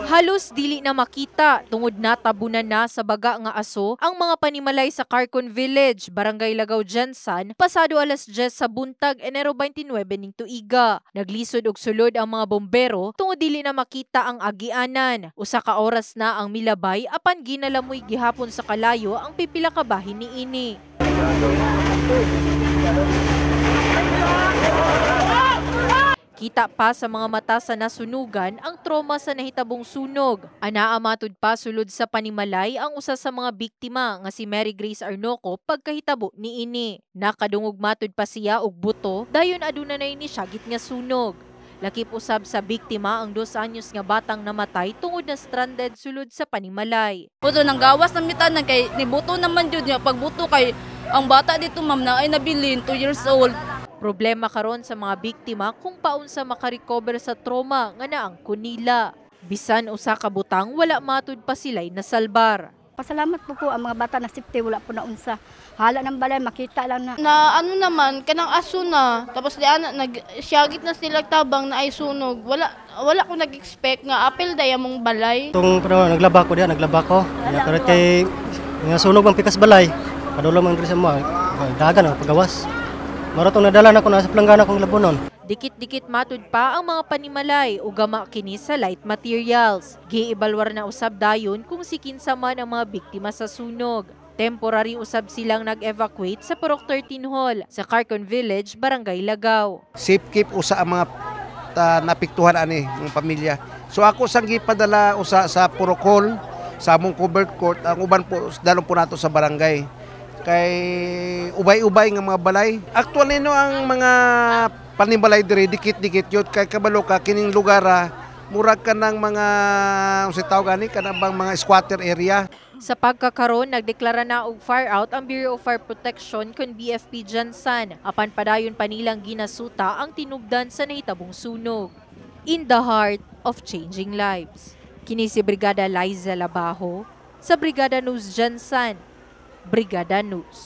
Halos dili na makita tungod natabunan na sa baga nga aso ang mga panimalay sa Carcon Village, Barangay Lagaw, Jansan, pasado alas 10 sa buntag, Enero 29 ning tuiga. Naglisod og sulod ang mga bombero tungod dili na makita ang agianan. Usa ka oras na ang milabay apan ginalamoy gihapon sa kalayo ang pipila ka bahin niini. Kita pa sa mga mata sa nasunugan ang trauma sa nahitabong sunog. Anaa matud pa sulod sa panimalay ang usa sa mga biktima nga si Mary Grace Arnoco pagkahitabo niini. Nakadungog matud pa siya og buto dayon aduna nay ni syagit nga sunog. Lakip usab sa biktima ang 2 anyos nga batang namatay tungod na stranded sulod sa panimalay. Puto nang gawas ng mitanan kay nibuto naman jud niya pagbuto kay ang bata dito ma'am na ay nabilin 2 years old. Problema karon sa mga biktima kung paunsa makarecover sa trauma nga naangkon nila. Bisan usa ka butang wala matud pa sila'y nasalbar. Pasalamat po ang mga bata na safety, wala po na unsa. Hala ng balay, makita lang na. Na ano naman, kanang aso na, tapos di ana, nagsyagit na sila tabang na ay sunog. Wala ko nag-expect nga apel daya mong balay. Itong naglaba ko diya, naglaba ko. Nakarat kay nga sunog ang pikas balay. Padulong ang dresa mo, dagan ang pagawas. Maratong nadala na ko na sa planggana kong labunon. Dikit-dikit matud pa ang mga panimalay ug gama kini sa light materials. Giibalwar na usab dayon kung si kinsa man ang mga biktima sa sunog. Temporary usab silang nag-evacuate sa Purok 13 Hall sa Carcon Village, Barangay Lagaw. Safe keep usa ang mga napiktuhan ani ng pamilya. So ako sang gipadala usa sa Purok Hall sa among covered court, ang uban po dalon po nato sa barangay. Kay ubay-ubay nga mga balay. Actually no ang mga panimalay dire dikit-dikit yun kay kabalo ka kining lugar murag ka ng mga usitaw gani kanang bang mga squatter area. Sa pagkakaroon, nagdeklara na og fire out ang Bureau of Fire Protection kon BFP Jansan. Apan padayon pa nilang ginasuta ang tinubdan sa nahitabong sunog. In the heart of changing lives. Kini si Brigada Liza Labajo sa Brigada News Jansan. Brigada News.